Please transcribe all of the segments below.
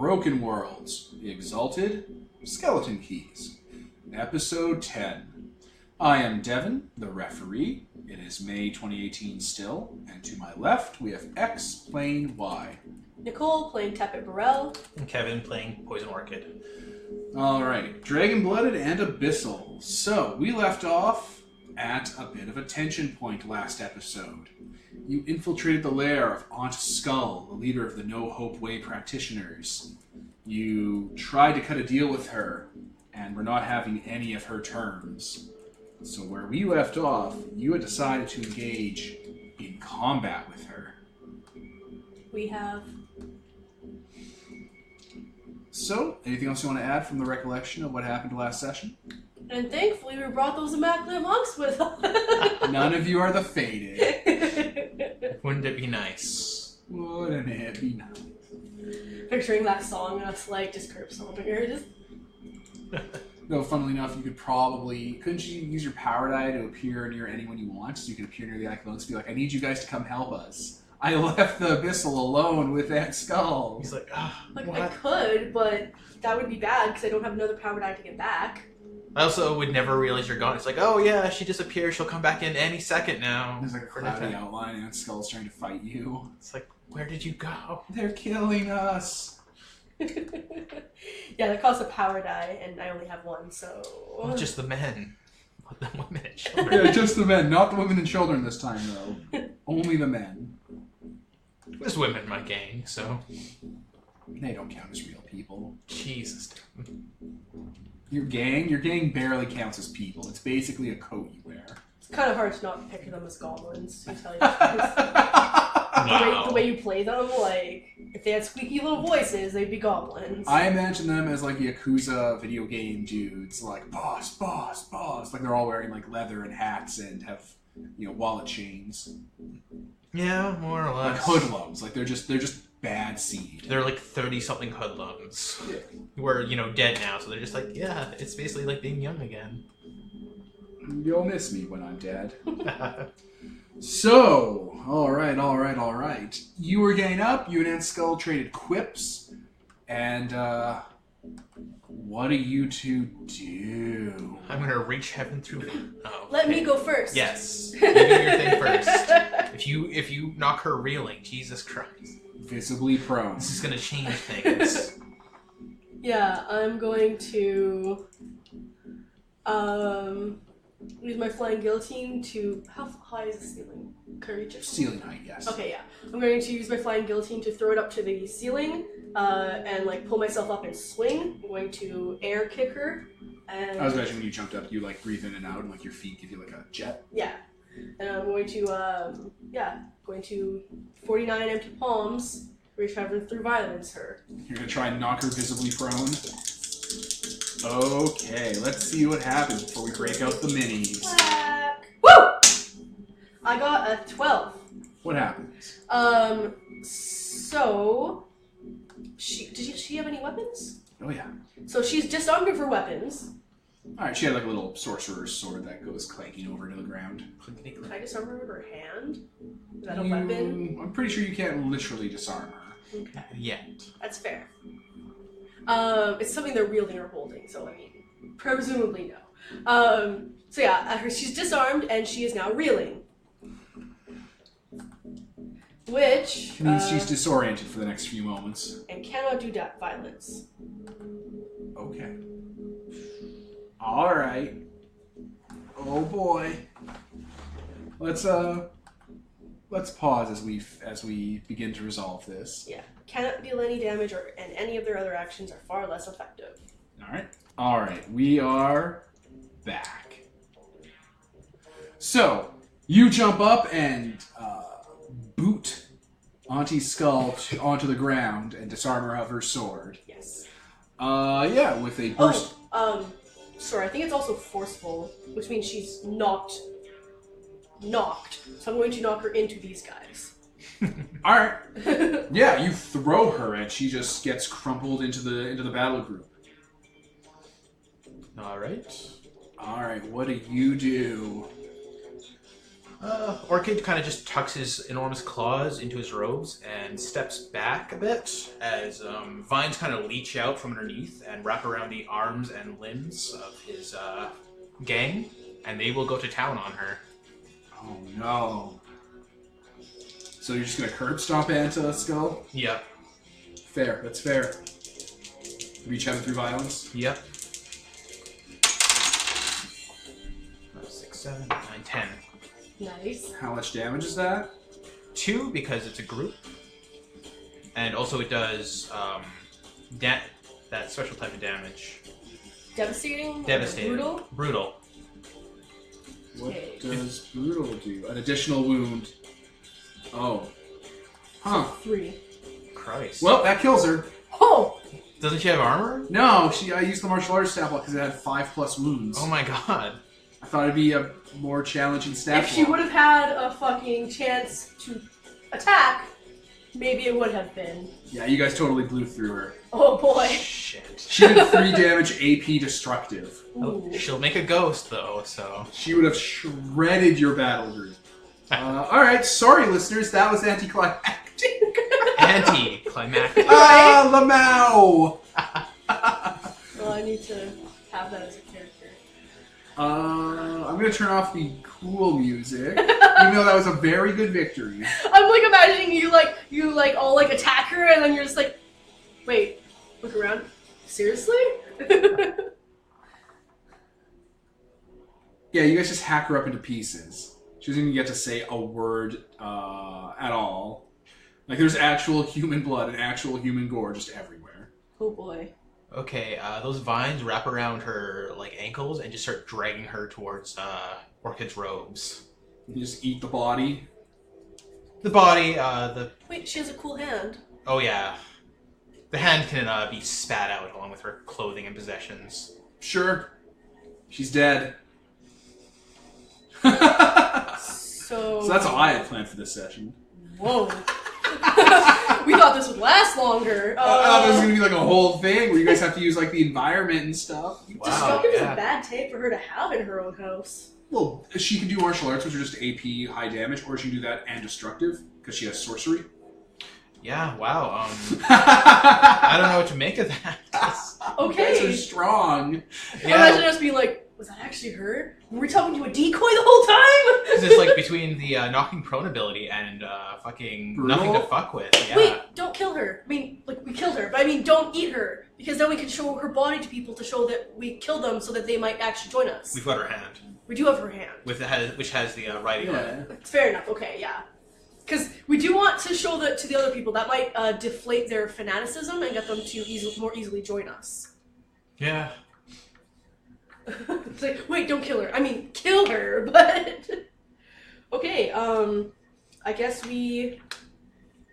Broken Worlds, The Exalted, Skeleton Keys, Episode 10. I am Devin, the referee. It is May 2018 still, and to my left we have X playing Y. Nicole playing Tepet Burrell. And Kevin playing Poison Orchid. Alright, Dragon-Blooded and Abyssal. So, we left off at a bit of a tension point last episode. You infiltrated the lair of Aunt Skull, the leader of the No Hope Way practitioners. You tried to cut a deal with her, and were not having any of her terms. So where we left off, you had decided to engage in combat with her. We have... So, anything else you want to add from the recollection of what happened last session? And thankfully we brought those immaculate monks with us. None of you are the Fated. Wouldn't it be nice? Wouldn't it be nice? Picturing that song and us like just curb stomping her. Just... No, funnily enough, you could probably... Couldn't you use your power die to appear near anyone you want? So you could appear near the Iclones and be like, I need you guys to come help us. I left the Abyssal alone with that skull. He's like, like, what? I could, but that would be bad because I don't have another power die to get back. I also would never realize you're gone. It's like, oh yeah, she disappeared. She'll come back in any second now. There's like a cloudy outline and that skull's trying to fight you. It's like, where did you go? They're killing us. Yeah, that costs a power die, and I only have one, so... Well, just the men. Not the women and children. Yeah, just the men. Not the women and children this time, though. Only the men. There's women in my gang, so... They don't count as real people. Jesus. Your gang barely counts as people. It's basically a coat you wear. It's kind of hard to not picture them as goblins, to tell you Wow. the way you play them, like, if they had squeaky little voices, they'd be goblins. I imagine them as like Yakuza video game dudes, like boss, boss, boss. Like they're all wearing like leather and hats and have, wallet chains. Yeah, more or Like less. hoodlums. Like they're just bad seed. They're like 30-something hoodlums. Yeah. Who are, dead now, so they're just like, yeah, it's basically like being young again. You'll miss me when I'm dead. So, alright. You were getting up, you and Aunt Skull traded quips, and, what do you two do? I'm gonna reach heaven through... Oh, Let me go first. Yes. You do your thing first. If you knock her reeling, Jesus Christ. Visibly prone. This is gonna change things. Yeah, I'm going to use my flying guillotine to... How high is the ceiling? Can I reach it? Ceiling height, yes. Okay, yeah. I'm going to use my flying guillotine to throw it up to the ceiling and like pull myself up and swing. I'm going to air kick her. And I was imagining when you jumped up, you like breathe in and out, and like your feet give you like a jet. yeah. And I'm going to 49 empty palms, reach heaven through violence her. You're gonna try and knock her visibly prone. Okay, let's see what happens before we break out the minis. Woo! I got a 12. What happens? So does she have any weapons? Oh yeah. So she's disarmed of her weapons. Alright, she had like a little sorcerer's sword that goes clanking over to the ground. Can I disarm her with her hand? Is that a weapon? I'm pretty sure you can't literally disarm her. Okay. Yet. That's fair. It's something they're wielding or holding, so I mean, presumably no. So yeah, she's disarmed and she is now reeling. Which Means she's disoriented for the next few moments. and cannot do violence. Okay. Alright. Oh boy. Let's pause as we begin to resolve this. Yeah, cannot deal any damage, and any of their other actions are far less effective. Alright, we are back. So, you jump up and boot Auntie's skull onto the ground and disarm her of her sword. Yes. Yeah, with a burst. Sorry, I think it's also forceful, which means she's knocked. So I'm going to knock her into these guys. Alright. Yeah, you throw her and she just gets crumpled into the battle group. Alright. Alright, what do you do? Orchid kind of just tucks his enormous claws into his robes and steps back a bit as vines kind of leach out from underneath and wrap around the arms and limbs of his gang, and they will go to town on her. Oh no. So you're just gonna curb stomp Anta Skull? Yep. Fair, that's fair. Reach heaven through violence? Yep. 6, 7, 8, 9, 10. Nice. How much damage is that? 2 because it's a group, and also it does that special type of damage. Devastating? Devastating. Brutal? Brutal. What Okay. does brutal do? An additional wound. Oh. Huh. 3. Christ. Well, that kills her. Oh! Doesn't she have armor? No, I used the martial arts stat block because it had 5+ wounds. Oh my god. I thought it'd be a more challenging stat If she block. would have had a fucking chance to attack, maybe it would have been. Yeah, you guys totally blew through her. Oh boy. Shit. She did 3 damage AP destructive. Ooh. She'll make a ghost though, so. She would have shredded your battle group. Alright, sorry listeners, that was anticlimactic. Anti-climactic. Ah, Lamau! Well, I need to have that as a character. I'm gonna turn off the cool music, even though that was a very good victory. I'm like imagining you like all like attack her and then you're just like, wait, look around. Seriously? Yeah, you guys just hack her up into pieces. She doesn't even get to say a word at all. Like, there's actual human blood and actual human gore just everywhere. Oh boy. Okay, those vines wrap around her like ankles and just start dragging her towards Orchid's robes. You just eat the body. The body, Wait, she has a cool hand. oh yeah. The hand can be spat out along with her clothing and possessions. Sure. She's dead. So So that's all I had planned for this session. Whoa. We thought this would last longer. I thought there was going to be like a whole thing where you guys have to use like the environment and stuff. Wow, Destructive is yeah. a bad tape for her to have in her own house. Well, she can do martial arts, which are just AP high damage, or she can do that and destructive because she has sorcery. Yeah, wow. I don't know what to make of that. You guys are Okay. strong. Imagine us being like, was that actually her? Were we talking to a decoy the whole time? Because it's like between the knocking prone ability and fucking Brutal? nothing to fuck with. Yeah. Wait, don't kill her. I mean, like, we killed her, but I mean, don't eat her. Because then we can show her body to people to show that we killed them so that they might actually join us. We've got her hand, We do have her hand. which has the writing on it. Yeah. It's fair enough, okay, yeah. Because we do want to show that to the other people. That might deflate their fanaticism and get them to more easily join us. Yeah. It's like, wait, don't kill her. I mean, kill her, but... Okay, I guess we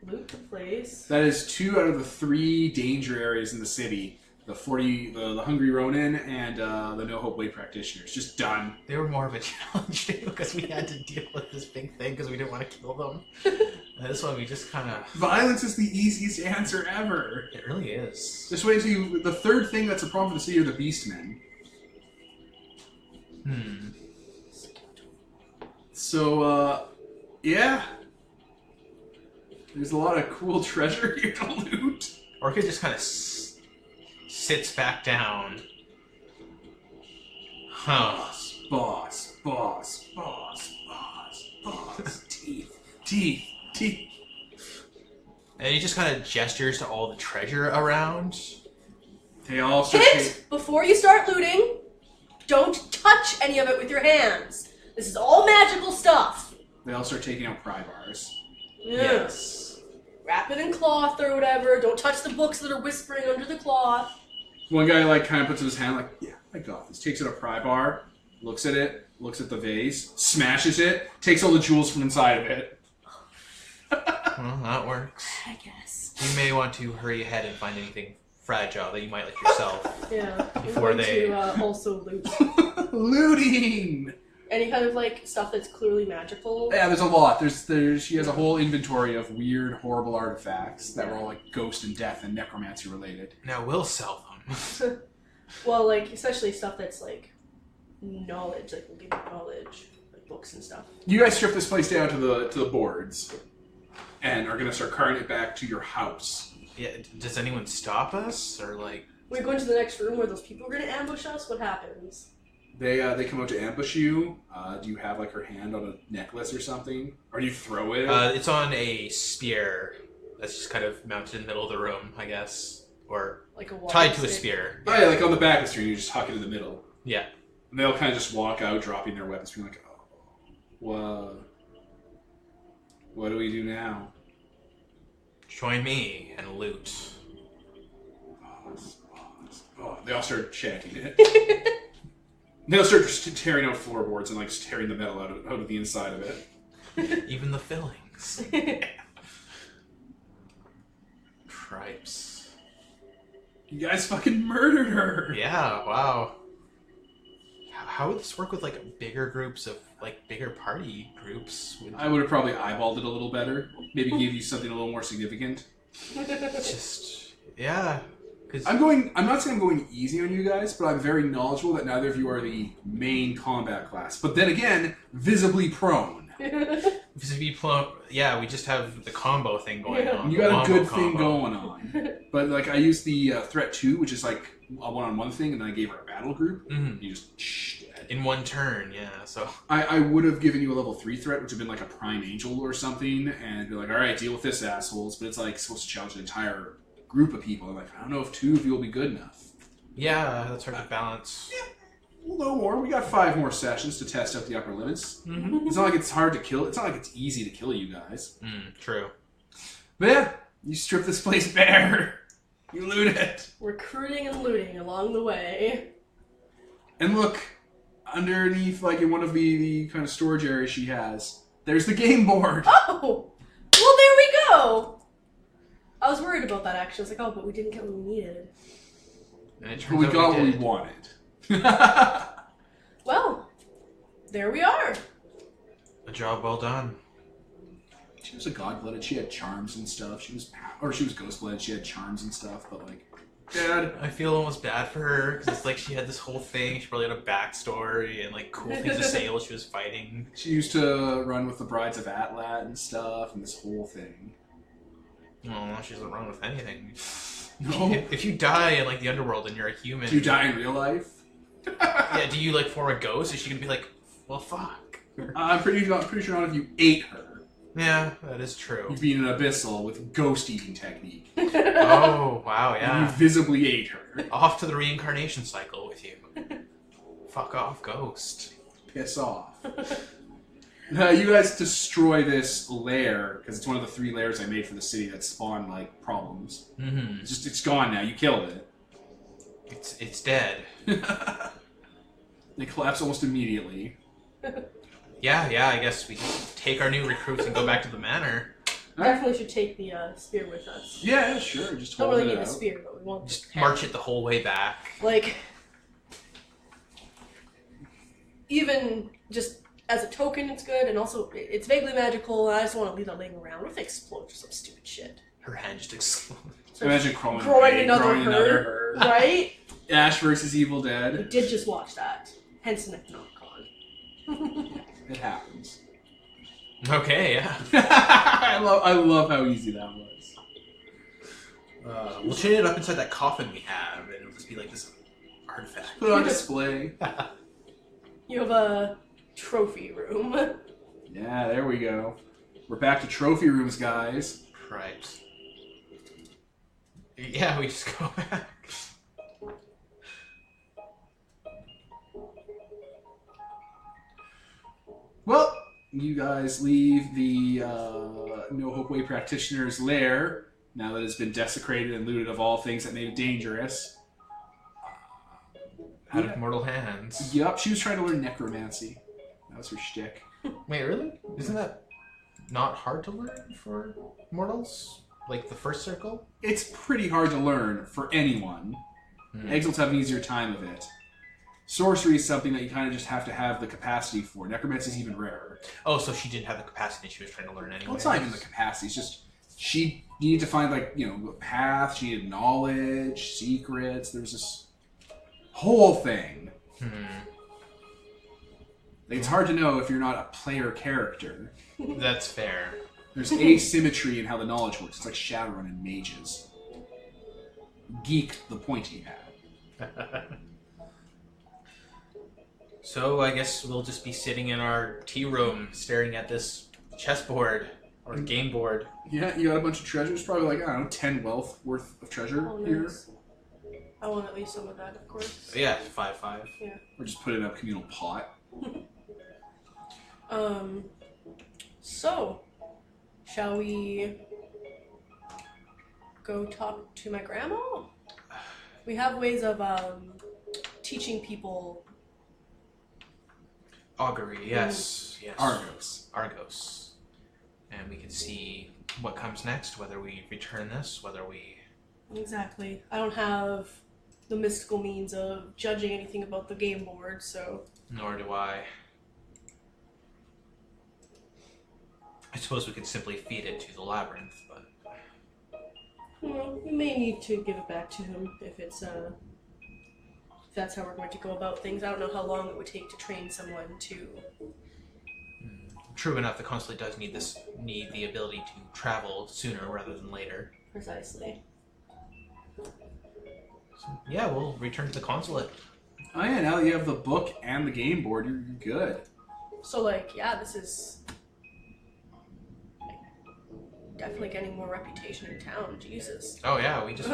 loot the place. That is 2 out of the 3 danger areas in the city. The the Hungry Ronin and the No Hope Way practitioners. Just done. They were more of a challenge too because we had to deal with this big thing because we didn't want to kill them. And this one we just kind of... Violence is the easiest answer ever. It really is. Just wait until the third thing that's a problem for the city are the Beastmen. So, yeah. There's a lot of cool treasure here to loot. Orchid just kind of sits back down. Huh. Boss. Teeth. And he just kind of gestures to all the treasure around. They all start Hint! Before you start looting, don't touch any of it with your hands. This is all magical stuff. They all start taking out pry bars. Yes. Wrap it in cloth or whatever. Don't touch the books that are whispering under the cloth. One guy like kind of puts his hand like, yeah, I got this. Takes out a pry bar, looks at it, looks at the vase, smashes it, takes all the jewels from inside of it. Well, that works. I guess. You may want to hurry ahead and find anything fragile that you might like yourself. Yeah. Before I'm going they- to also loot. Looting. Any kind of like stuff that's clearly magical. Yeah, there's a lot. She has a whole inventory of weird, horrible artifacts that were all like ghost and death and necromancy related. Now we'll sell them. Well, like especially stuff that's like knowledge. Like we'll give you knowledge. Like books and stuff. You guys strip this place down to the boards, and are gonna start carting it back to your house. Yeah. Does anyone stop us or like? We're going to the next room where those people are going to ambush us. What happens? They come out to ambush you. Do you have like her hand on a necklace or something, or do you throw it? It's on a spear that's just kind of mounted in the middle of the room, I guess, or Like a tied to a spear. Oh yeah, like on the back of the string, you just huck it in the middle. Yeah. And they'll kind of just walk out, dropping their weapons, being like, "Oh, what do we do now?" Join me and loot. Oh, they all start chanting it. They'll start just tearing out floorboards and like tearing the metal out of the inside of it. Even the fillings. Cripes. You guys fucking murdered her. Yeah, wow. How would this work with like bigger groups of like bigger party groups? I would have probably eyeballed it a little better. Maybe gave you something a little more significant. Just yeah. I'm not saying I'm going easy on you guys, but I'm very knowledgeable that neither of you are the main combat class. But then again, visibly prone. Yeah, we just have the combo thing going on. You got a good thing going on. But like I used the threat 2, which is like a one-on-one thing, and then I gave her a battle group. Mm-hmm. You just in one turn, yeah. So I would have given you a level 3 threat, which would have been like a prime angel or something, and be like, all right, deal with this, assholes. But it's like supposed to challenge an entire group of people. I'm like, I don't know if 2 of you will be good enough. yeah, that's hard to balance. Yeah. Well, no more. We got 5 more sessions to test out the upper limits. Mm-hmm. It's not like it's hard to kill. It's not like it's easy to kill you guys. True. But yeah, you strip this place bare. You loot it. Recruiting and looting along the way. And look, underneath, like in one of the kind of storage areas she has, there's the game board. Oh! Well, there we go! I was worried about that, actually. I was like, oh, but we didn't get what we needed. And it But turns we out got what we did. wanted. Well, there we are. A job well done. She was a god-blooded. She had charms and stuff. She was ghost-blooded. She had charms and stuff. But like, Dad, I feel almost bad for her because it's like she had this whole thing. She probably had a backstory and like cool things to say while she was fighting. she used to run with the Brides of Atlat and stuff, and this whole thing. Oh, she doesn't run with anything. No. If you die in like the underworld and you're a human, Do you die in real life? Yeah, do you like form a ghost? Is she gonna be like, well, fuck? I'm pretty sure not if you ate her. Yeah, that is true. You'd be in an abyssal with ghost eating technique. Oh, wow, And yeah. you visibly ate her. Off to the reincarnation cycle with you. Fuck off, ghost. Piss off. You guys destroy this lair, because it's one of the 3 lairs I made for the city that spawned, like, problems. Mm-hmm. It's gone now. You killed it. It's dead. They collapse almost immediately. Yeah, I guess we just take our new recruits and go back to the manor. Definitely should take the spear with us. Yeah, sure. Just Don't hold really it need out. the spear, but we want Just the march it the whole way back. Like, even just as a token, it's good, and also it's vaguely magical, and I just don't want to leave that laying around. What if they explode for some stupid shit? Her hand just explodes. So Imagine growing another herd, right? Ash versus Evil We Dead. did just watch that. Hence an Necronomicon. It happens. Okay, yeah. I love how easy that was. We'll chain it up inside that coffin we have, and it'll just be like this artifact. Put it on display. You have a trophy room. Yeah, there we go. We're back to trophy rooms, guys. Right. Yeah, we just go back. Well, you guys leave the No Hope Way practitioner's lair now that it's been desecrated and looted of all things that made it dangerous. Out of mortal hands. Yup, she was trying to learn necromancy. That was her shtick. Wait, really? Isn't that not hard to learn for mortals? Like the first circle? It's pretty hard to learn for anyone. Exalts have an easier time of it. Sorcery is something that you kind of just have to have the capacity for. Necromancy is even rarer. Oh, so she didn't have the capacity she was trying to learn anyway. Well, it's not even the capacity. It's just she needed to find a path. She needed knowledge, secrets. There's this whole thing. It's hard to know if you're not a player character. That's fair. There's asymmetry in how the knowledge works. It's like Shadowrun and mages. Geek the pointy hat. So I guess we'll just be sitting in our tea room staring at this chessboard or game board. Yeah, you got a bunch of treasures. Probably like, I don't know, 10 wealth worth of treasure here. Nice. I want at least some of that, of course. Yeah, 5-5. Yeah. Or just put it in a communal pot. So, shall we go talk to my grandma? We have ways of teaching people. Augury, yes. Yes. Argos. And we can see what comes next, whether we return this, whether we... Exactly. I don't have the mystical means of judging anything about the game board, so... Nor do I. I suppose we could simply feed it to the labyrinth, but... Well, we may need to give it back to him if it's, if that's how we're going to go about things. I don't know how long it would take to train someone to... True enough, the consulate does need the ability to travel sooner rather than later. Precisely. So, yeah, we'll return to the consulate. Oh yeah, now that you have the book and the game board, you're good. So, like, yeah, this is definitely getting more reputation in town. Jesus. Oh yeah, we just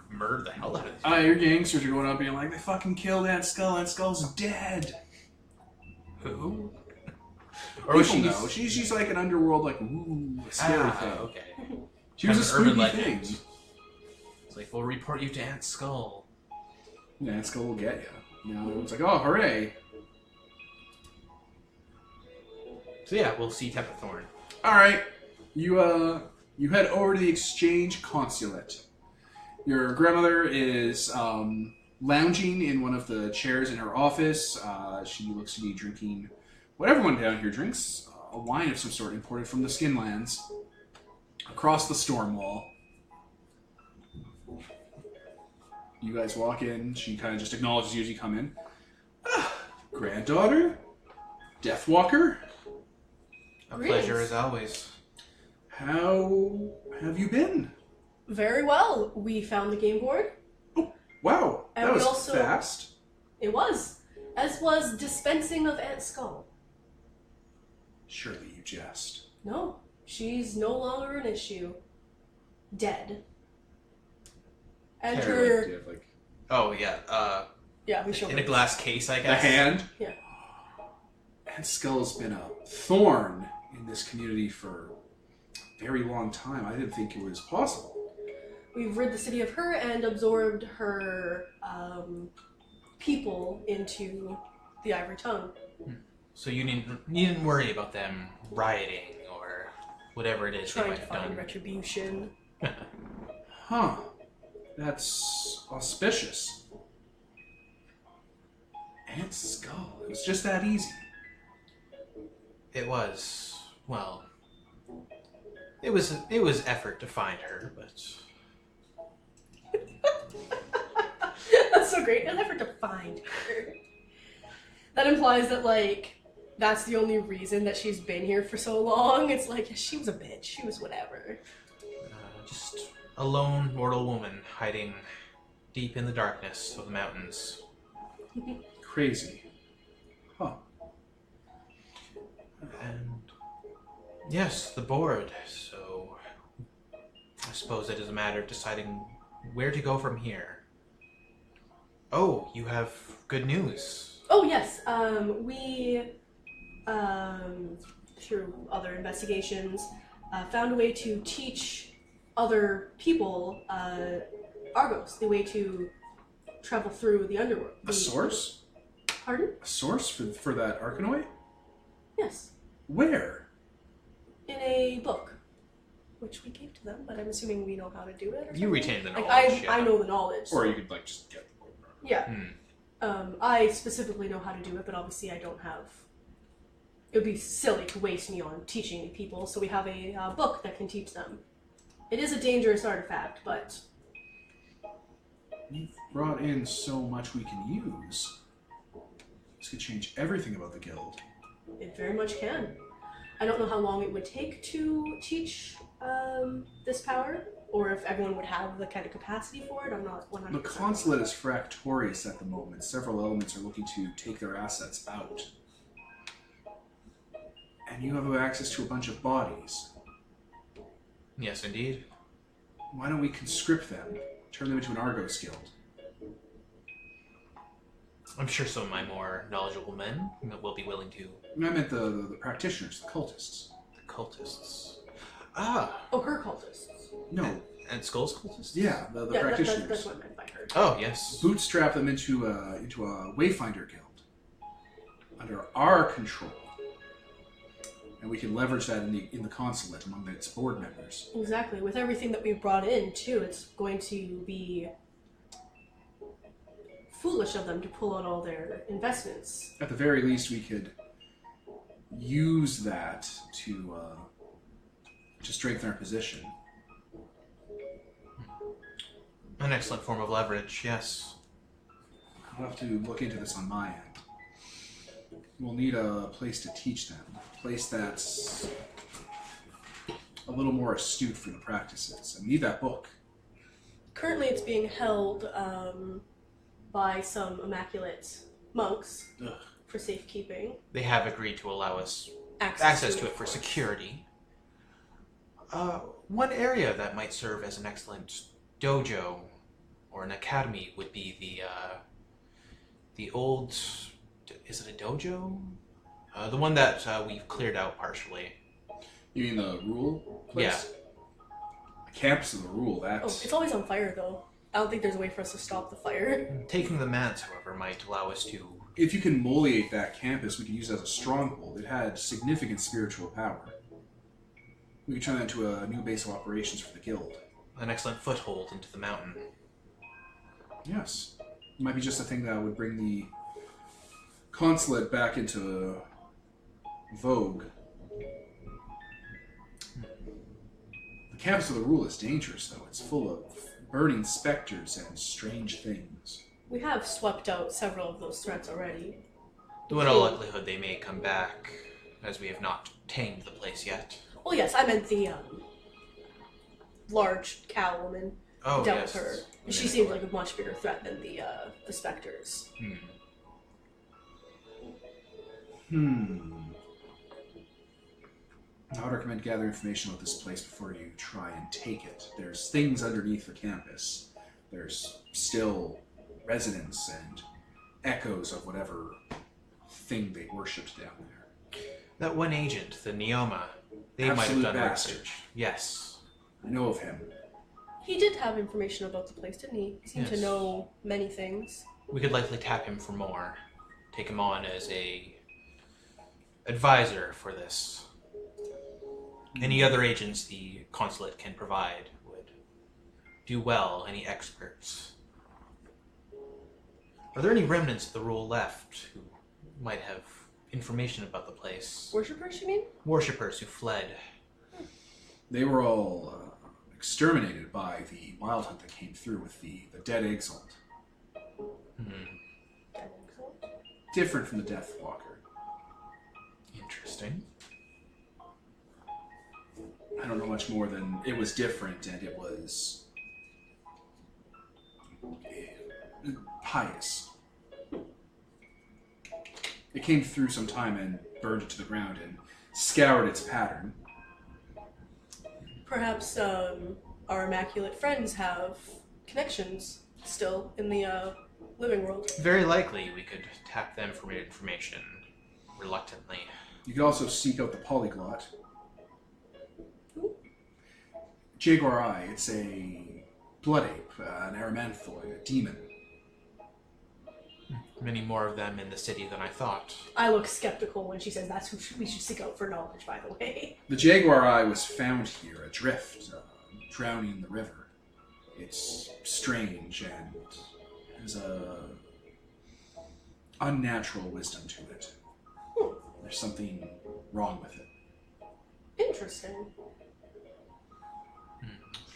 murdered the hell out of these. Your gangsters are going up being like, they fucking killed Aunt Skull. Aunt Skull's dead. Who? Or was she? Know. She's like an underworld, like, ooh, scary thing. Okay. She was a Kind of an urban spooky legend. thing. It's like, we'll report you to Aunt Skull. Yeah, Aunt Skull will get you. You know, everyone's like, oh, hooray. So yeah, we'll see Tepethorn. Alright. You head over to the exchange consulate. Your grandmother is lounging in one of the chairs in her office. She looks to be drinking what everyone down here drinks, a wine of some sort imported from the Skinlands, across the storm wall. You guys walk in, she kind of just acknowledges you as you come in. Granddaughter? Deathwalker? A pleasure as always. How have you been? Very well. We found the game board. Wow, And that we was also- fast. It was. As was dispensing of Aunt Skull. Surely you jest. No, she's no longer an issue. Dead. And her... Do you have, like, Oh yeah, Yeah, we showed in a glass case, I the guess. hand? Yeah. Aunt Skull's been a thorn in this community for a very long time. I didn't think it was possible. We've rid the city of her and absorbed her people into the Ivory Tongue. So you needn't worry about them rioting or whatever it is they Trying might to have find done. retribution. Huh. That's auspicious. Aunt Skull. It was just that easy. It was, well, it was effort to find her, but That's so great. An effort to find her. That implies that, like, that's the only reason that she's been here for so long. It's like, yeah, she was a bitch. She was whatever. just a lone mortal woman hiding deep in the darkness of the mountains. Crazy. Huh. And yes, the board. So I suppose it is a matter of deciding where to go from here. Oh, you have good news. Oh, yes. We, through other investigations, found a way to teach other people Argos, the way to travel through the underworld. A source? Pardon? A source for that Arcanoid? Yes. Where? In a book, which we gave to them, but I'm assuming we know how to do it. Or You something. retain the Like, knowledge. yeah. I know the knowledge. Or you could, like, just get the book. Yeah. Hmm. I specifically know how to do it, but obviously I don't have... It would be silly to waste me on teaching people, so we have a book that can teach them. It is a dangerous artifact, but... You've brought in so much we can use. This could change everything about the guild. It very much can. I don't know how long it would take to teach this power, or if everyone would have the kind of capacity for it. I'm not 100%. The consulate is fractorious at the moment. Several elements are looking to take their assets out. And you have access to a bunch of bodies. Yes, indeed. Why don't we conscript them? Turn them into an Argos guild. I'm sure some of my more knowledgeable men will be willing to. I meant the practitioners, the cultists. The cultists. Ah! Oh, her cultists. No. And Skull's cultists? Yeah, the Yeah, practitioners. that's what I meant by her. Oh, yes. Bootstrap them into a Wayfinder guild. Under our control. And we can leverage that in the consulate among its board members. Exactly. With everything that we've brought in, too, it's going to be foolish of them to pull out all their investments. At the very least, we could use that to strengthen our position. An excellent form of leverage, yes. I'll have to look into this on my end. We'll need a place to teach them. A place that's a little more astute for the practices. I need that book. Currently, it's being held by some immaculate monks Ugh. for safekeeping. They have agreed to allow us Access to it for security. One area that might serve as an excellent dojo or an academy would be the old... Is it a dojo? The one that we've cleared out partially. You mean the rule place? Yeah. The campus of the rule, Oh, that's... it's always on fire, though. I don't think there's a way for us to stop the fire. Taking the manse, however, might allow us to... If you can moliate that campus, we could use it as a stronghold. It had significant spiritual power. We could turn that into a new base of operations for the guild. An excellent foothold into the mountain. Yes. It might be just a thing that would bring the consulate back into vogue. The campus of the rule is dangerous, though. It's full of burning specters and strange things. We have swept out several of those threats already. Though in all likelihood they may come back, as we have not tamed the place yet. Well, yes, I meant the large cow woman. Oh, Dealt yes. with her. She seemed like a much bigger threat than the specters. I would recommend gather information about this place before you try and take it. There's things underneath the campus. There's still residents and echoes of whatever thing they worshipped down there. That one agent, the Neoma, they might have Absolute done bastard. research. Yes. I know of him. He did have information about the place, didn't he? He seemed to Yes. know many things. We could likely tap him for more. Take him on as a advisor for this. Any other agents the consulate can provide would do well, any experts. Are there any remnants of the rule left who might have information about the place? Worshippers, you mean? Worshippers who fled. They were all exterminated by the wild hunt that came through with the dead Exalted. Different from the Death Walker. Interesting. I don't know much more than it was different and it was pious. It came through some time and burned it to the ground and scoured its pattern. Perhaps our immaculate friends have connections still in the living world. Very likely we could tap them for information reluctantly. You could also seek out the polyglot. Who? Jaguar Eye, it's a blood ape, an aramanthoid, a demon. Many more of them in the city than I thought. I look skeptical when she says that's who we should seek out for knowledge, by the way. The Jaguar Eye was found here, adrift, drowning in the river. It's strange and has a unnatural wisdom to it. There's something wrong with it. Interesting.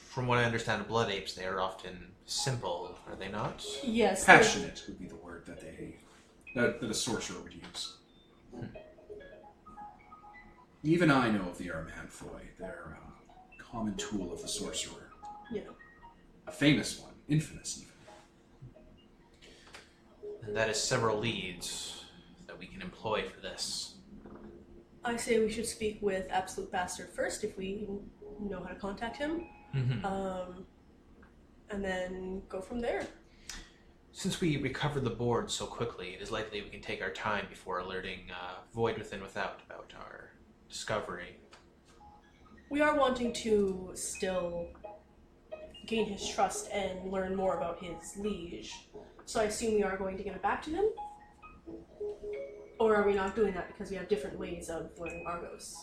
From what I understand of blood apes, they are often simple, are they not? Yes. they're- Passionate would be the word that that a sorcerer would use. Even I know of the Armanthoi. They're a common tool of the sorcerer. Yeah. A famous one. Infamous, even. And that is several leads that we can employ for this. I say we should speak with Absolute Bastard first if we know how to contact him. And then go from there. Since we recovered the board so quickly, it is likely we can take our time before alerting Void Within Without about our discovery. We are wanting to still gain his trust and learn more about his liege. So I assume we are going to give it back to him? Or are we not doing that because we have different ways of learning Argos?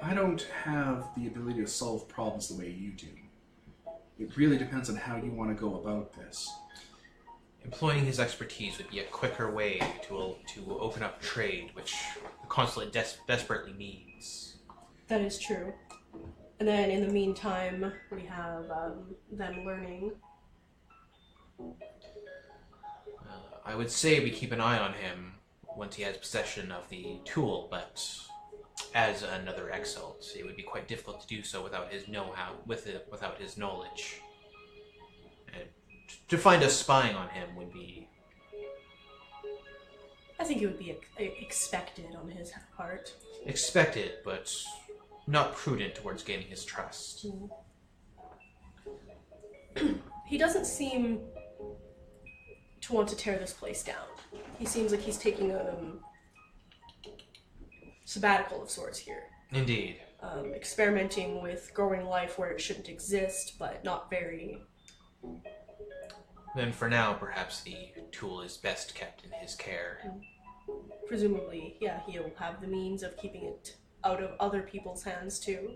I don't have the ability to solve problems the way you do. It really depends on how you want to go about this. Employing his expertise would be a quicker way to open up trade, which the consulate desperately needs. That is true. And then in the meantime, we have them learning. I would say we keep an eye on him once he has possession of the tool, but as another Exalt, it would be quite difficult to do so without his know-how, without his knowledge. And to find us spying on him would be... I think it would be expected on his part. expected, but not prudent towards gaining his trust. He doesn't seem to want to tear this place down. He seems like he's taking a sabbatical of sorts here. Indeed. Experimenting with growing life where it shouldn't exist, but not very... Then for now, perhaps the tool is best kept in his care. Presumably, yeah, he'll have the means of keeping it out of other people's hands too.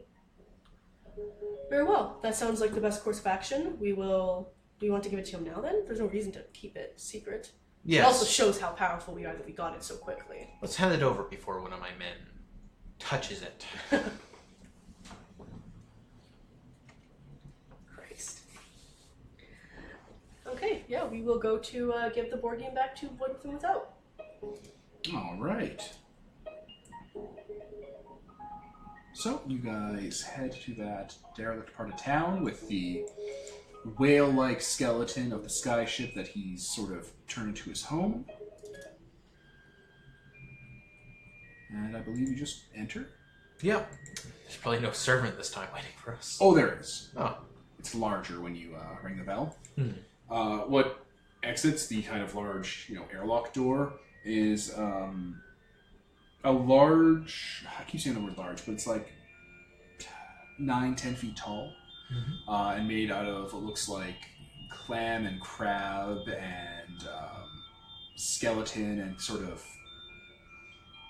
Very well. That sounds like the best course of action. We will... Do you want to give it to him now then? There's no reason to keep it secret. Yes. It also shows how powerful we are that we got it so quickly. Let's hand it over before one of my men touches it. Christ. Okay, yeah, we will go to give the board game back to Void Within Without. All right. So you guys head to that derelict part of town with the whale-like skeleton of the sky ship that he's sort of turned into his home. And I believe you just enter? Yeah. There's probably no servant this time waiting for us. Oh, there is. Oh. It's larger when you ring the bell. Hmm. What exits the kind of large, airlock door is a large... I keep saying the word large, but it's like 9-10 feet tall. Mm-hmm. And made out of what looks like clam and crab and skeleton and sort of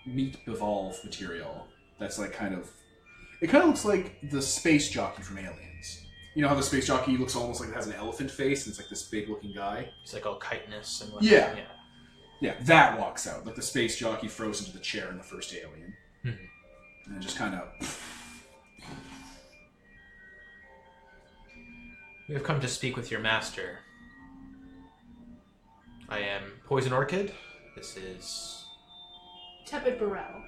meat bivalve material. That's like it kind of looks like the space jockey from Aliens. You know how the space jockey looks almost like it has an elephant face and it's like this big looking guy? It's like all chitinous and whatnot. Yeah. Yeah, that walks out. Like the space jockey frozen to the chair in the first Alien. Mm-hmm. And just kind of... We have come to speak with your master. I am Poison Orchid. This is... Tepid Burrell.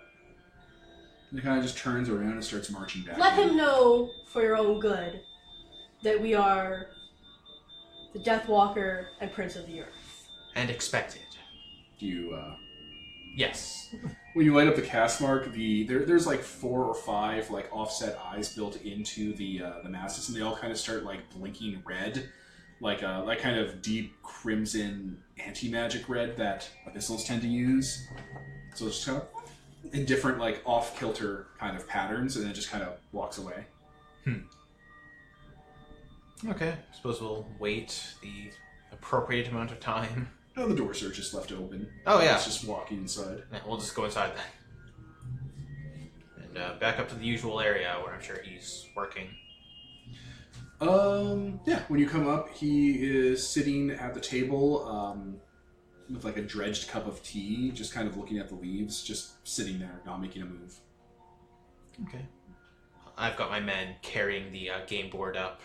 And he kind of just turns around and starts marching back. Let him know, for your own good, that we are the Deathwalker and Prince of the Earth. And expected. You, Yes. When you light up the cast mark, there's like 4 or 5 like offset eyes built into the masses, and they all kind of start like blinking red, like kind of deep crimson anti-magic red that abyssals tend to use. So it's just kind of in different like off-kilter kind of patterns, and it just kind of walks away. Okay. I suppose we'll wait the appropriate amount of time. Oh, the doors are just left open. Oh, yeah. It's just walking inside. Yeah, we'll just go inside then. And back up to the usual area where I'm sure he's working. Yeah, when you come up, he is sitting at the table with like a dredged cup of tea, just kind of looking at the leaves, just sitting there, not making a move. Okay. I've got my men carrying the game board up,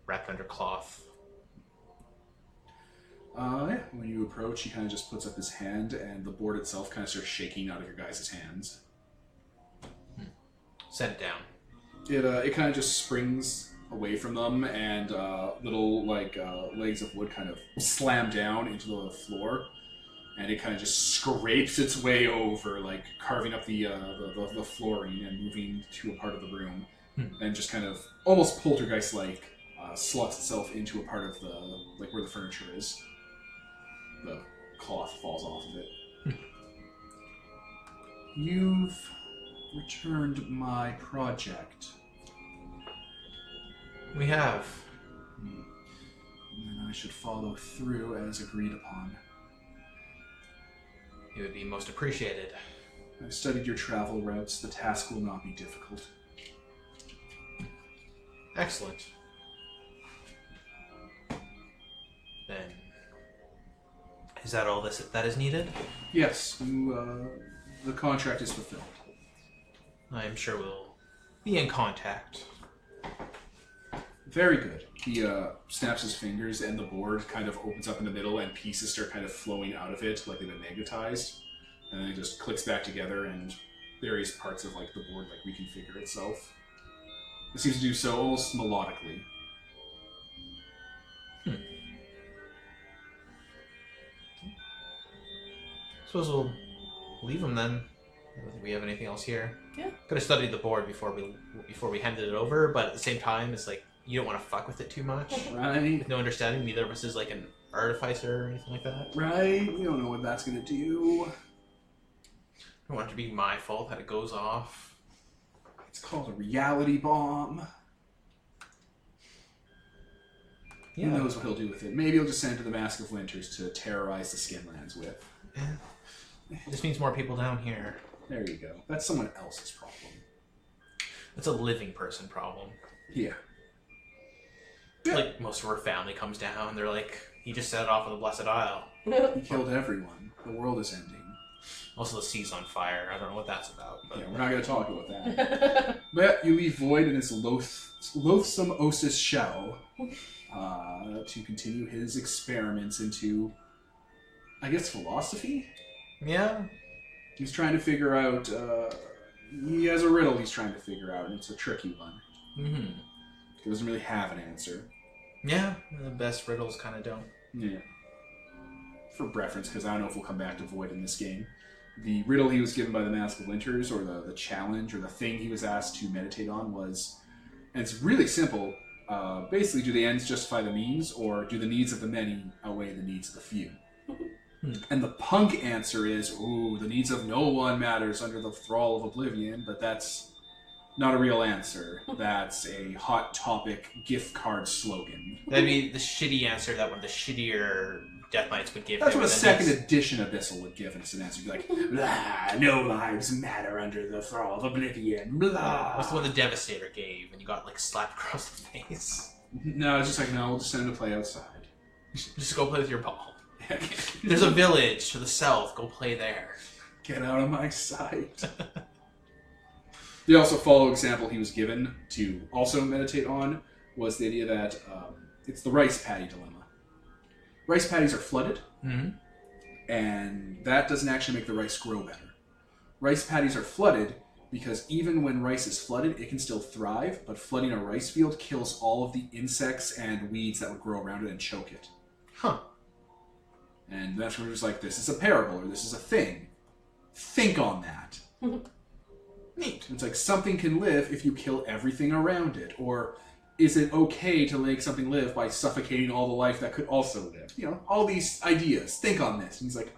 wrapped under cloth. Yeah. When you approach, he kind of just puts up his hand, and the board itself kind of starts shaking out of your guys' hands. Set it down. It kind of just springs away from them, and little legs of wood kind of slam down into the floor, and it kind of just scrapes its way over, like carving up the flooring and moving to a part of the room, and just kind of almost poltergeist-like slots itself into a part of the where the furniture is. The cloth falls off of it. You've returned my project. We have. Then I should follow through as agreed upon. It would be most appreciated. I've studied your travel routes. The task will not be difficult. Excellent. Then, is that all that is needed? Yes, the contract is fulfilled. I'm sure we'll be in contact. Very good. He snaps his fingers, and the board kind of opens up in the middle, and pieces start kind of flowing out of it, like they've been magnetized. And then it just clicks back together, and various parts of the board reconfigure itself. It seems to do so almost melodically. Suppose we'll leave them then. I don't think we have anything else here. Yeah. Could have studied the board before we handed it over, but at the same time, it's like you don't want to fuck with it too much. Right? With no understanding, neither of us is like an artificer or anything like that. Right? We don't know what that's going to do. I don't want it to be my fault that it goes off. It's called a reality bomb. Yeah. Who knows what he'll do with it? Maybe he'll just send it to the Mask of Winters to terrorize the Skinlands with. This means more people down here. There you go. That's someone else's problem. It's a living person problem. Yeah. Like, most of our family comes down, they're like, he just set it off on the Blessed Isle. He killed everyone. The world is ending. Also, the sea's on fire. I don't know what that's about. But... Yeah, we're not going to talk about that. But you leave Void in his loathsome Osis shell to continue his experiments into, I guess, philosophy? Yeah. He's trying to figure out, he has a riddle he's trying to figure out, and it's a tricky one. Mm-hmm. He doesn't really have an answer. Yeah, the best riddles kind of don't. Yeah. For reference, because I don't know if we'll come back to Void in this game. The riddle he was given by the Mask of Winters, or the challenge, or the thing he was asked to meditate on was, and it's really simple, basically, do the ends justify the means, or do the needs of the many outweigh the needs of the few? And the punk answer is, ooh, the needs of no one matters under the thrall of oblivion, but that's not a real answer. That's a Hot Topic gift card slogan. That'd be the shitty answer that one of the shittier Death Knights would give. That's him, what a and then second edition Abyssal would give us an answer. Be like, blah, no lives matter under the thrall of oblivion, blah. What's the one the Devastator gave, and you got like slapped across the face? No, it's just like, no, we'll just send him to play outside. Just go play with your ball. There's a village to the south. Go play there. Get out of my sight. The also follow example he was given to also meditate on was the idea that it's the rice paddy dilemma. Rice paddies are flooded, and that doesn't actually make the rice grow better. Rice paddies are flooded because even when rice is flooded, it can still thrive, but flooding a rice field kills all of the insects and weeds that would grow around it and choke it. Huh. And that's when we're just like, this is a parable, or this is a thing. Think on that. Neat. It's like, something can live if you kill everything around it. Or is it okay to make something live by suffocating all the life that could also live? You know, all these ideas. Think on this. And he's like,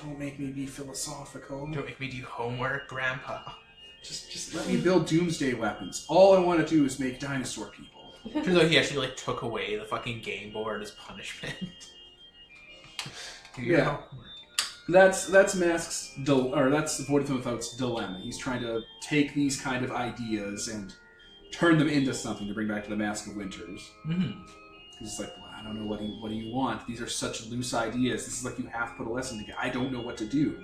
don't make me be philosophical. Don't make me do homework, Grandpa. Just let me build doomsday weapons. All I want to do is make dinosaur people. Turns out he actually like took away the fucking game board as punishment. Yeah. That's Mask's that's Void Without's dilemma. He's trying to take these kind of ideas and turn them into something to bring back to the Mask of Winters. He's like, well, I don't know, what do you want? These are such loose ideas. This is like you have to put a lesson together. I don't know what to do.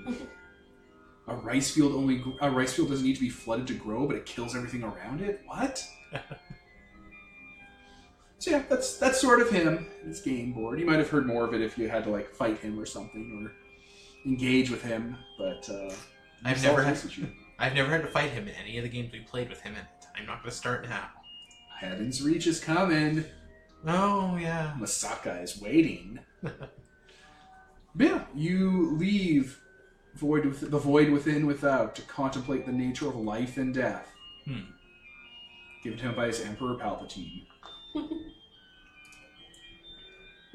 A rice field doesn't need to be flooded to grow, but it kills everything around it? What? So yeah, that's sort of him. His game board. You might have heard more of it if you had to like fight him or something or engage with him. But I've never had to fight him in any of the games we played with him in it. I'm not going to start now. Heaven's Reach is coming. Oh yeah. Masaka is waiting. But yeah, you leave the void within, without, to contemplate the nature of life and death. Given to him by his Emperor Palpatine.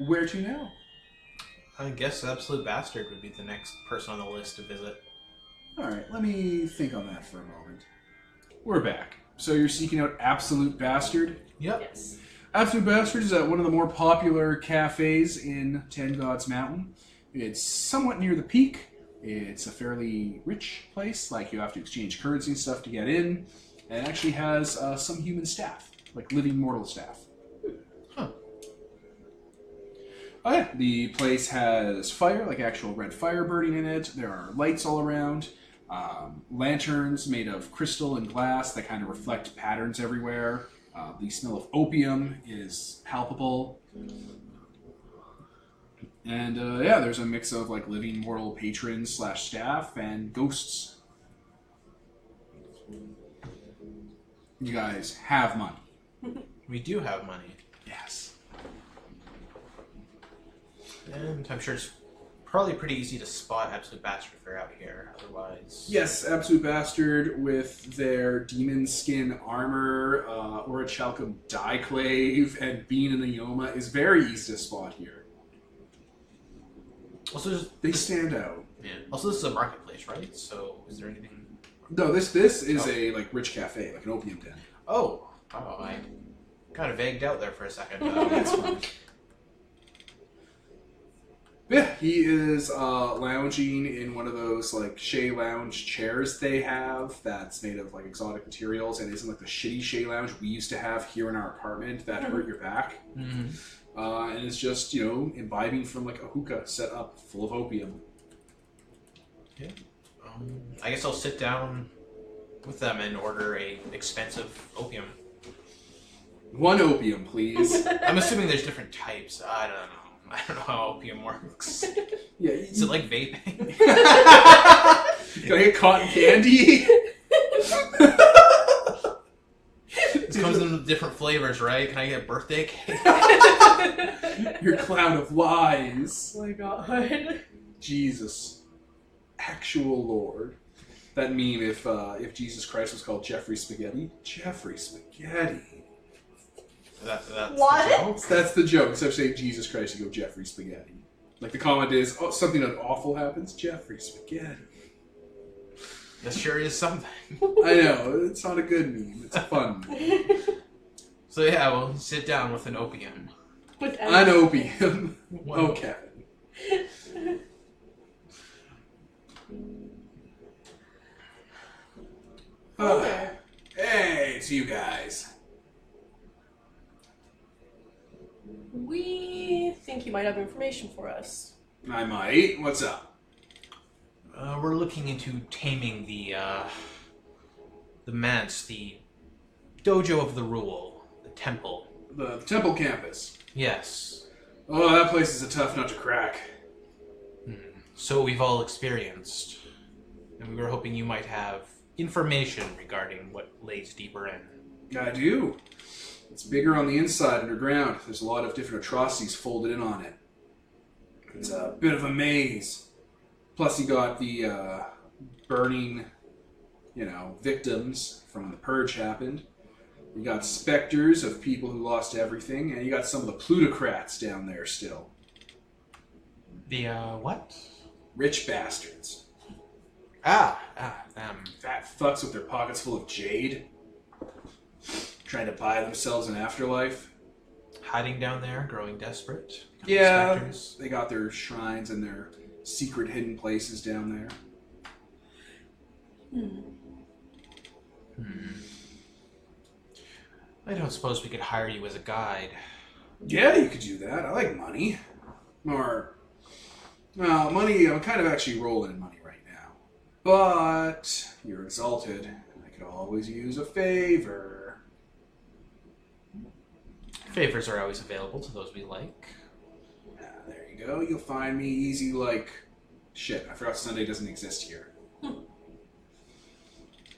Where to now? I guess Absolute Bastard would be the next person on the list to visit. Alright, let me think on that for a moment. We're back. So you're seeking out Absolute Bastard? Yep. Yes. Absolute Bastard is at one of the more popular cafes in Ten Gods Mountain. It's somewhat near the peak. It's a fairly rich place, like you have to exchange currency and stuff to get in. And it actually has some human staff, like living mortal staff. Huh. Oh yeah, the place has fire, like actual red fire burning in it. There are lights all around. Lanterns made of crystal and glass that kind of reflect patterns everywhere. The smell of opium is palpable. And yeah, there's a mix of like living mortal patrons / staff and ghosts. You guys have money. We do have money. Yes. And I'm sure it's probably pretty easy to spot Absolute Bastard if they're out here. Otherwise... Yes, Absolute Bastard with their demon skin armor, Orichalcum Dieclave, and Bean and the Yoma is very easy to spot here. Also, They stand out. yeah. Also, this is a marketplace, right? So, is there anything... No, this is a like rich cafe, like an opium den. Oh, I kind of vagued out there for a second. That's fine. Yeah, he is lounging in one of those like Shea Lounge chairs they have that's made of like exotic materials and isn't like the shitty Shea Lounge we used to have here in our apartment that hurt your back. Mm-hmm. And it's just, you know, imbibing from like a hookah set up full of opium. Yeah. I guess I'll sit down with them and order a expensive opium. One opium, please. I'm assuming there's different types. I don't know. I don't know how opium works. Yeah. Is it like vaping? Can I get cotton candy? This comes in different flavors, right? Can I get birthday cake? Your cloud of lies. Oh my god. Jesus. Actual Lord. That meme, if Jesus Christ was called Jeffrey Spaghetti. Jeffrey Spaghetti. That's What? the joke? That's the joke. Instead of saying Jesus Christ, you go Jeffrey Spaghetti. Like the comment is, oh, something awful happens, Jeffrey Spaghetti. That sure is something. I know, it's not a good meme. It's a fun meme. So yeah, we'll sit down with an opium. With An opium. One Oh, Kevin. Okay. Hey, it's you guys. We think you might have information for us. I might. What's up? We're looking into taming the manse, the dojo of the rule, the temple. The temple campus. Yes. Oh, that place is a tough nut to crack. So we've all experienced. And we were hoping you might have information regarding what lays deeper in. I do. It's bigger on the inside, underground. There's a lot of different atrocities folded in on it. It's a bit of a maze. Plus you got the burning, victims from when the purge happened. You got specters of people who lost everything, and you got some of the plutocrats down there still. The, what? Rich bastards. Them. Fat fucks with their pockets full of jade. Trying to buy themselves an afterlife. Hiding down there, growing desperate. Yeah, Specters. they got their shrines and their secret hidden places down there. I don't suppose we could hire you as a guide. Yeah, you could do that. I like money. Money, I'm kind of actually rolling in money right now. But you're Exalted, and I could always use a favor. Favors are always available to those we like. There you go. You'll find me easy like... Shit, I forgot Sunday doesn't exist here.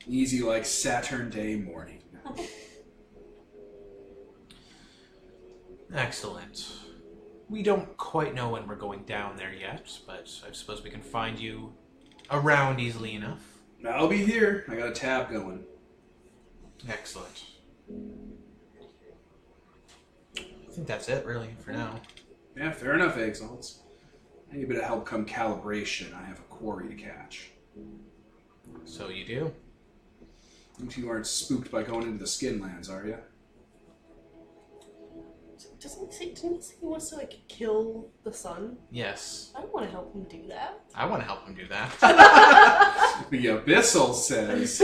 Easy like Saturn Day morning. Excellent. We don't quite know when we're going down there yet, but I suppose we can find you around easily enough. I'll be here. I got a tab going. Excellent. I think that's it, really, for now. Yeah, fair enough, Exalts. I need a bit of help come calibration. I have a quarry to catch. So you do? You two aren't spooked by going into the Skinlands, are you? Didn't he say he wants to, like, kill the sun? Yes. I don't want to help him do that. I want to help him do that. The Abyssal says.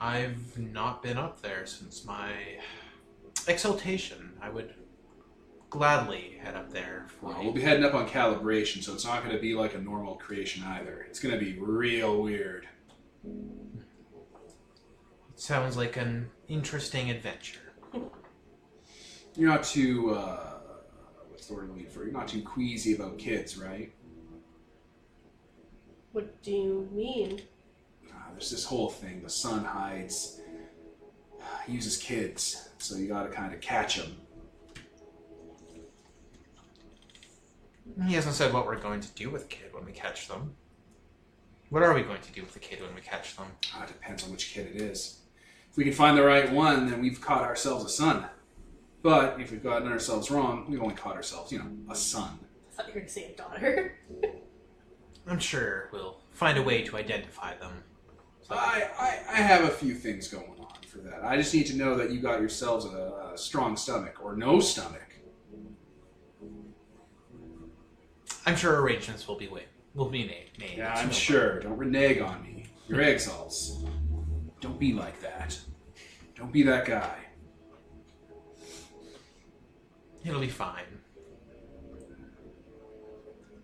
I've not been up there since my exaltation. I would gladly head up there for Well, we'll be heading up on calibration, so it's not going to be like a normal creation either. It's going to be real weird. It sounds like an interesting adventure. You're not too, what's the word I'm looking for? You're not too queasy about kids, right? What do you mean? There's this whole thing. The sun hides. He uses kids, so you got to kind of catch him. He hasn't said what we're going to do with the kid when we catch them. What are we going to do with the kid when we catch them? It depends on which kid it is. If we can find the right one, then we've caught ourselves a son. But if we've gotten ourselves wrong, we've only caught ourselves, a son. I thought you were going to say a daughter. I'm sure we'll find a way to identify them. I have a few things going on for that. I just need to know that you got yourselves a strong stomach, or no stomach. I'm sure arrangements will be made. Yeah, I'm sure. Don't renege on me. You're Exalts. Don't be like that. Don't be that guy. It'll be fine.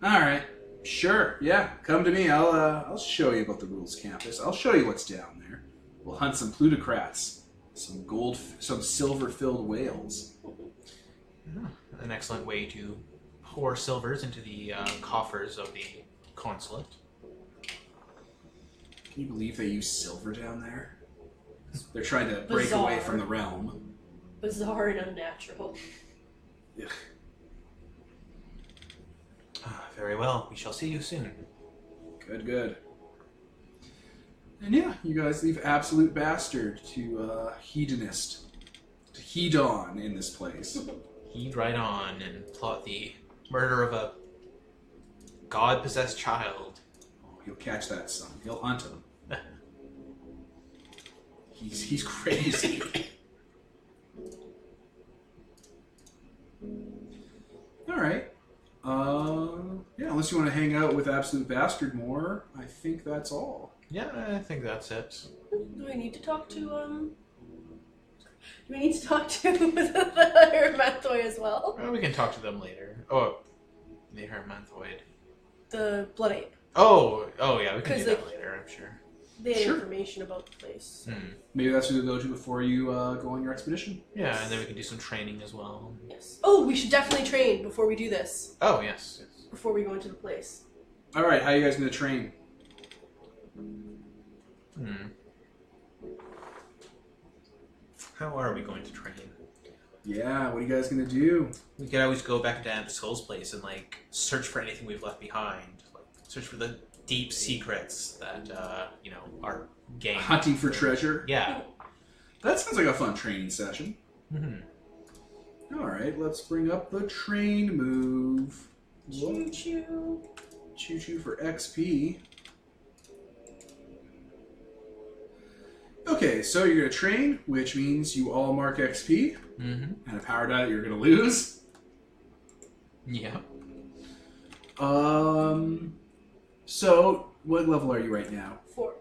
Alright. Sure. Yeah. Come to me. I'll show you about the rules campus. I'll show you what's down there. We'll hunt some plutocrats. Some silver-filled whales. Yeah, an excellent way to pour silvers into the coffers of the consulate. Can you believe they use silver down there? They're trying to break away from the realm. Bizarre and unnatural. Ugh. Very well. We shall see you soon. Good. And yeah, you guys leave Absolute Bastard to Hedonist. To heed on in this place. Heed right on and plot the murder of a god-possessed child. Oh, he'll catch that son. He'll hunt him. He's crazy. Alright. Yeah, unless you want to hang out with Absolute Bastard more, I think that's all. Yeah, I think that's it. Do I need to talk to, Do we need to talk to the hierophant as well? Well, we can talk to them later. Oh, the hermanthoid. The blood ape. Oh yeah, we can do 'Cause, that like, later, I'm sure. They had Sure. information about the place. Maybe that's what you'll go to before you go on your expedition. Yeah, and then we can do some training as well. Yes. Oh, we should definitely train before we do this. Oh, yes. Before we go into the place. Alright, how are you guys going to train? How are we going to train? Yeah, what are you guys going to do? We could always go back to Aunt Skull's place and, search for anything we've left behind. Search for the deep secrets that, our gang... Hunting for treasure? Yeah. That sounds like a fun training session. Alright, let's bring up the train move. Choo-choo. Choo-choo for XP. Okay, so you're going to train, which means you all mark XP. And a power die that you're going to lose. Yeah. So, what level are you right now? 4.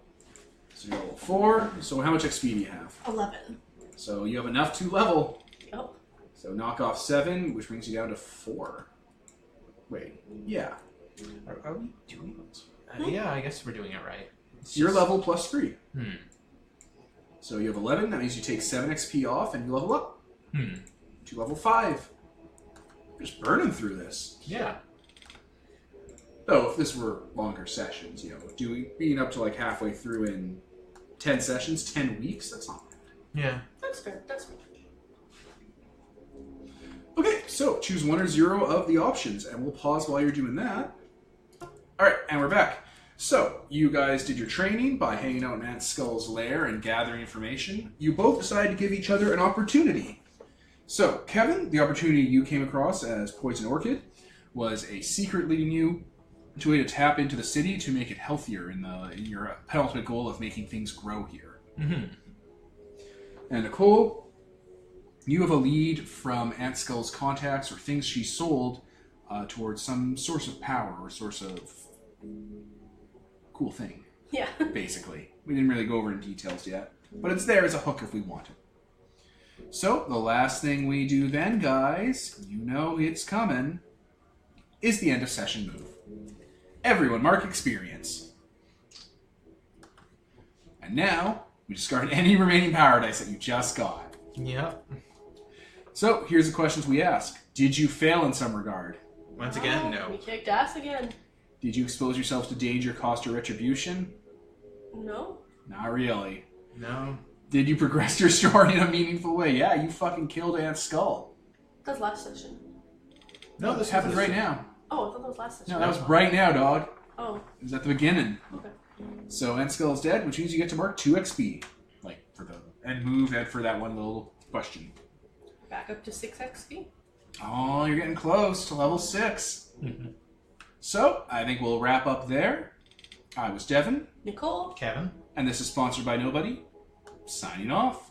So you're level 4. So how much XP do you have? 11. So you have enough to level. Yep. So knock off 7, which brings you down to 4. Wait, yeah. Are we doing it? Yeah, I guess we're doing it right. Your level plus 3. Hmm. So you have 11, that means you take 7 XP off and you level up. to level 5. Just burning through this. Yeah. Though, if this were longer sessions, being up to like halfway through in 10 sessions, 10 weeks, that's not bad. Yeah. That's fair. That's fair. Okay, so choose 1 or 0 of the options, and we'll pause while you're doing that. Alright, and we're back. So, you guys did your training by hanging out in Aunt Skull's lair and gathering information. You both decided to give each other an opportunity. So, Kevin, the opportunity you came across as Poison Orchid was a secret leading you to a way to tap into the city to make it healthier in your penultimate goal of making things grow here. Mm-hmm. And Nicole, you have a lead from Aunt Skull's contacts or things she sold towards some source of power or source of cool thing. Yeah. Basically. We didn't really go over in details yet, but it's there as a hook if we want it. So, the last thing we do then, guys, you know it's coming, is the end of session move. Everyone mark experience. And now, we discard any remaining power dice that you just got. Yep. So, here's the questions we ask. Did you fail in some regard? Once again, We no. kicked ass again. Did you expose yourselves to danger, cost, or retribution? No. Not really. No. Did you progress your story in a meaningful way? Yeah, you fucking killed Aunt Skull. That's last session. No, this happens right now. Oh, I thought that was last session. No, that was right now, dog. Oh, It was at the beginning. okay. So Aunt Skull is dead, which means you get to mark 2 XP. Like, for the and move and for that one little question. Back up to 6 XP. Oh, you're getting close to level 6. So, I think we'll wrap up there. I was Devin, Nicole. Kevin? and this is sponsored by Nobody. Signing off.